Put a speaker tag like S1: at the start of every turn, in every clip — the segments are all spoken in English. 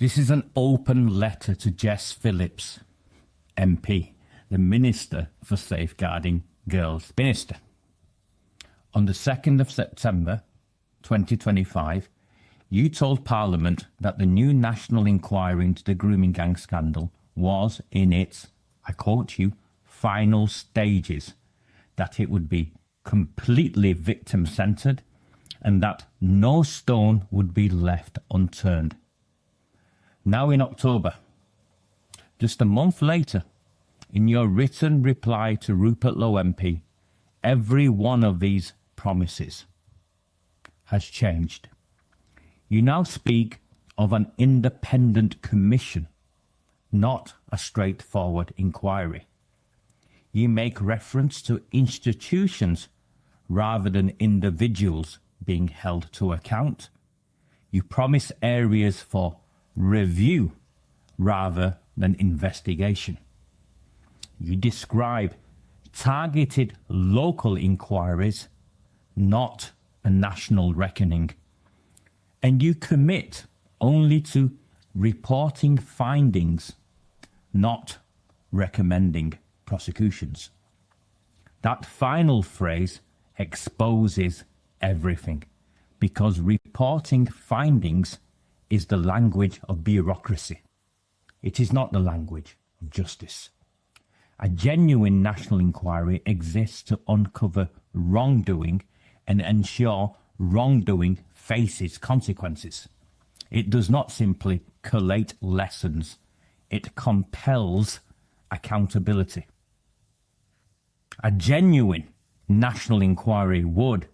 S1: This is an open letter to Jess Phillips, MP, the Minister for Safeguarding Girls. Minister, on the 2nd of September 2025, you told Parliament that the new national inquiry into the grooming gang scandal was in its, I quote you, final stages, that it would be completely victim-centred and that no stone would be left unturned. Now in October, just a month later, in your written reply to Rupert Lowe MP, every one of these promises has changed. You now speak of an independent commission, not a straightforward inquiry. You make reference to institutions rather than individuals being held to account. You promise areas for review rather than investigation. You describe targeted local inquiries, not a national reckoning. And you commit only to reporting findings, not recommending prosecutions. That final phrase exposes everything, because reporting findings is the language of bureaucracy. It is not the language of justice. A genuine national inquiry exists to uncover wrongdoing and ensure wrongdoing faces consequences. It does not simply collate lessons, it compels accountability. A genuine national inquiry would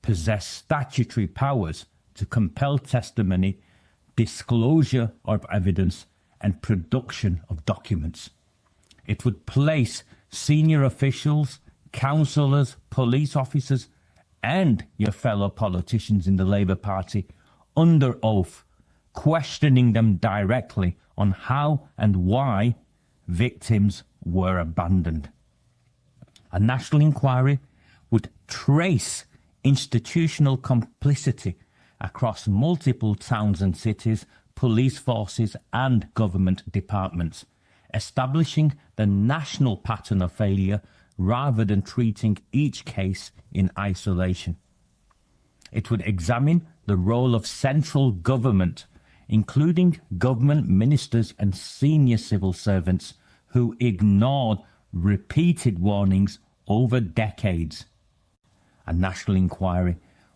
S1: possess statutory powers to compel testimony, disclosure of evidence, and production of documents. It would place senior officials, councillors, police officers, and your fellow politicians in the Labour Party under oath, questioning them directly on how and why victims were abandoned. A national inquiry would trace institutional complicity across multiple towns and cities, police forces and government departments, establishing the national pattern of failure rather than treating each case in isolation. It would examine the role of central government, including government ministers and senior civil servants who ignored repeated warnings over decades. A national inquiry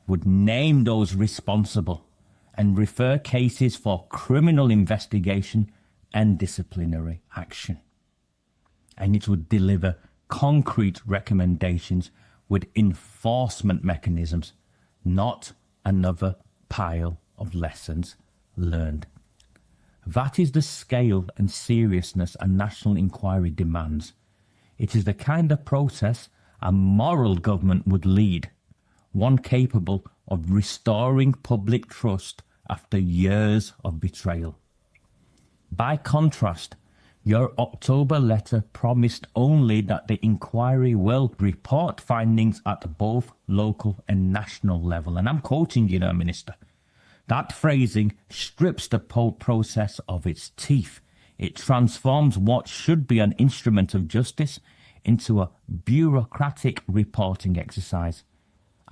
S1: would name those responsible and refer cases for criminal investigation and disciplinary action. And it would deliver concrete recommendations with enforcement mechanisms, not another pile of lessons learned. That is the scale and seriousness a national inquiry demands. It is the kind of process a moral government would lead, one capable of restoring public trust after years of betrayal. By contrast, your October letter promised only that the inquiry will report findings at both local and national level. And I'm quoting you now, Minister. That phrasing strips the process of its teeth. It transforms what should be an instrument of justice into a bureaucratic reporting exercise,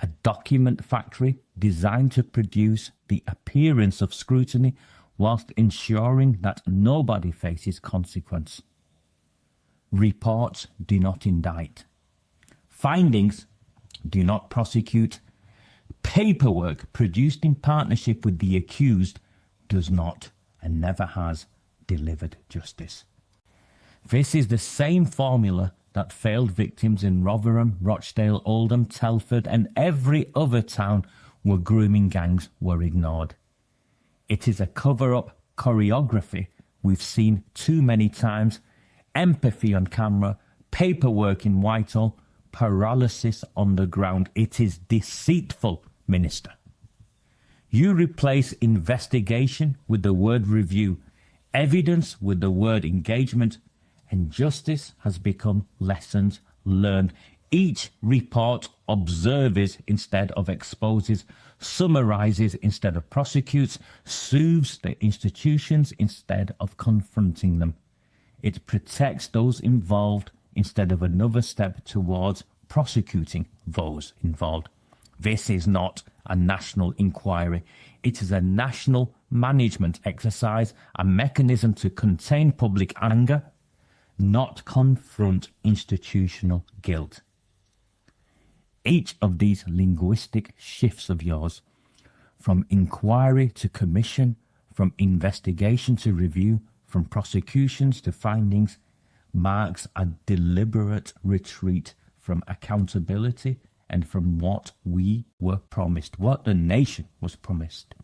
S1: a document factory designed to produce the appearance of scrutiny whilst ensuring that nobody faces consequence. Reports do not indict. Findings do not prosecute. Paperwork produced in partnership with the accused does not and never has delivered justice. This is the same formula that failed victims in Rotherham, Rochdale, Oldham, Telford and every other town where grooming gangs were ignored. It is a cover-up choreography we've seen too many times. Empathy on camera, paperwork in Whitehall, paralysis on the ground. It is deceitful, Minister. You replace investigation with the word review, evidence with the word engagement, and justice has become lessons learned. Each report observes instead of exposes, summarises instead of prosecutes, soothes the institutions instead of confronting them. It protects those involved instead of another step towards prosecuting those involved. This is not a national inquiry. It is a national management exercise, a mechanism to contain public anger, not confront institutional guilt. Each of these linguistic shifts of yours, from inquiry to commission, from investigation to review, from prosecutions to findings, marks a deliberate retreat from accountability and from what we were promised, what the nation was promised.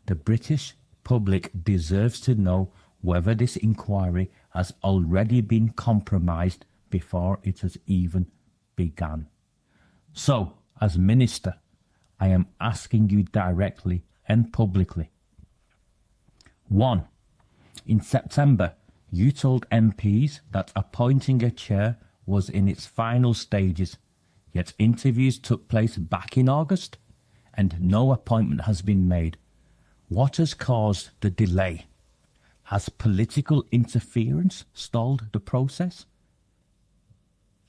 S1: The British public deserves to know whether this inquiry has already been compromised before it has even begun. So, as Minister, I am asking you directly and publicly. 1. In September, you told MPs that appointing a chair was in its final stages, yet interviews took place back in August and no appointment has been made. What has caused the delay? Has political interference stalled the process?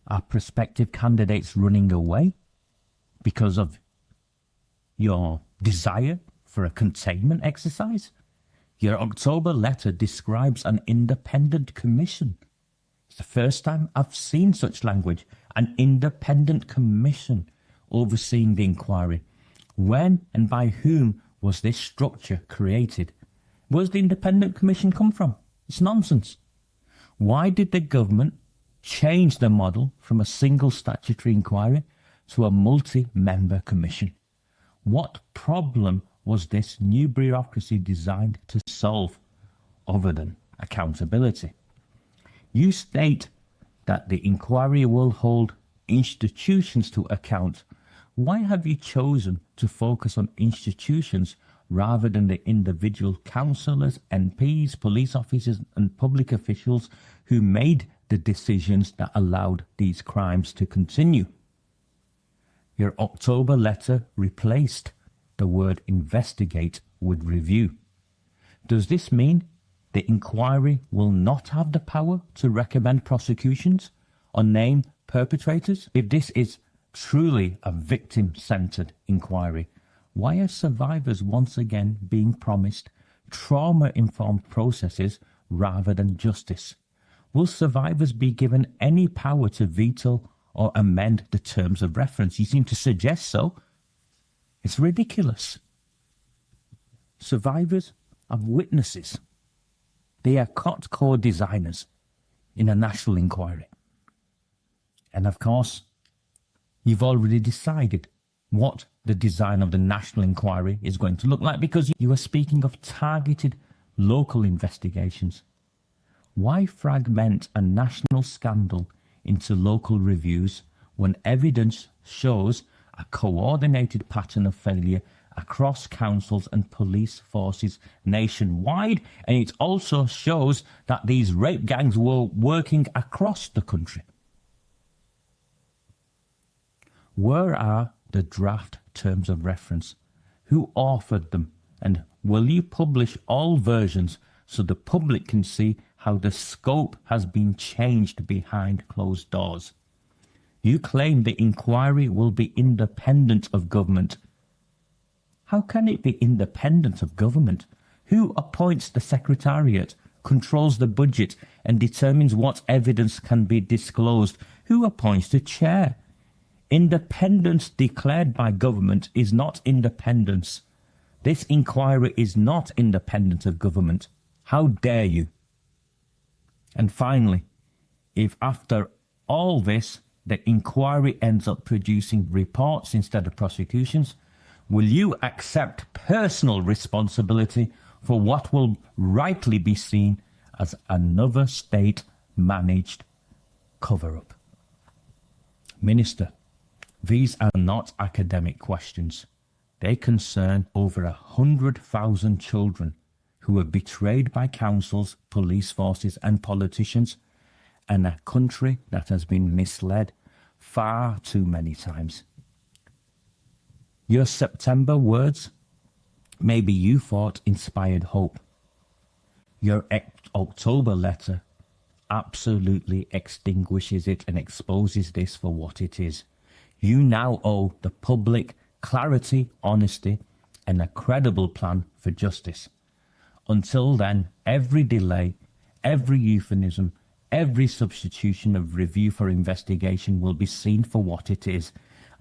S1: Are prospective candidates running away because of your desire for a containment exercise? Your October letter describes an independent commission. It's the first time I've seen such language. An independent commission overseeing the inquiry. When and by whom was this structure created? Where does the independent commission come from? It's nonsense. Why did the government change the model from a single statutory inquiry to a multi-member commission? What problem was this new bureaucracy designed to solve other than accountability? You state that the inquiry will hold institutions to account. Why have you chosen to focus on institutions rather than the individual councillors, MPs, police officers and public officials who made the decisions that allowed these crimes to continue? Your October letter replaced the word investigate with review. Does this mean the inquiry will not have the power to recommend prosecutions or name perpetrators? If this is truly a victim-centred inquiry, why are survivors once again being promised trauma-informed processes rather than justice? Will survivors be given any power to veto or amend the terms of reference? You seem to suggest so. It's ridiculous. Survivors are witnesses. They are core designers in a national inquiry. And of course, you've already decided what the design of the national inquiry is going to look like, because you are speaking of targeted local investigations. Why fragment a national scandal into local reviews when evidence shows a coordinated pattern of failure across councils and police forces nationwide? And it also shows that these rape gangs were working across the country. Where are the draft terms of reference? Who authored them? And will you publish all versions so the public can see how the scope has been changed behind closed doors? You claim the inquiry will be independent of government. How can it be independent of government? Who appoints the secretariat, controls the budget and determines what evidence can be disclosed? Who appoints the chair? Independence declared by government is not independence. This inquiry is not independent of government. How dare you? And finally, if after all this, the inquiry ends up producing reports instead of prosecutions, will you accept personal responsibility for what will rightly be seen as another state-managed cover-up? Minister, these are not academic questions. They concern over 100,000 children who were betrayed by councils, police forces and politicians, and a country that has been misled far too many times. Your September words, maybe you thought inspired hope. Your October letter absolutely extinguishes it and exposes this for what it is. You now owe the public clarity, honesty, and a credible plan for justice. Until then, every delay, every euphemism, every substitution of review for investigation will be seen for what it is: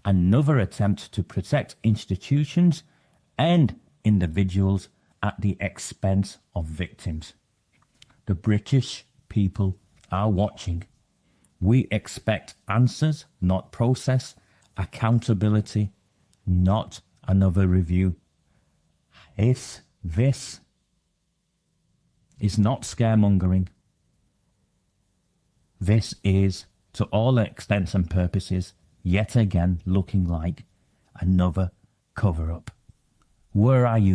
S1: another attempt to protect institutions and individuals at the expense of victims. The British people are watching. We expect answers, not process, accountability, not another review. This is not scaremongering. This is, to all extents and purposes, yet again looking like another cover-up. Where are you?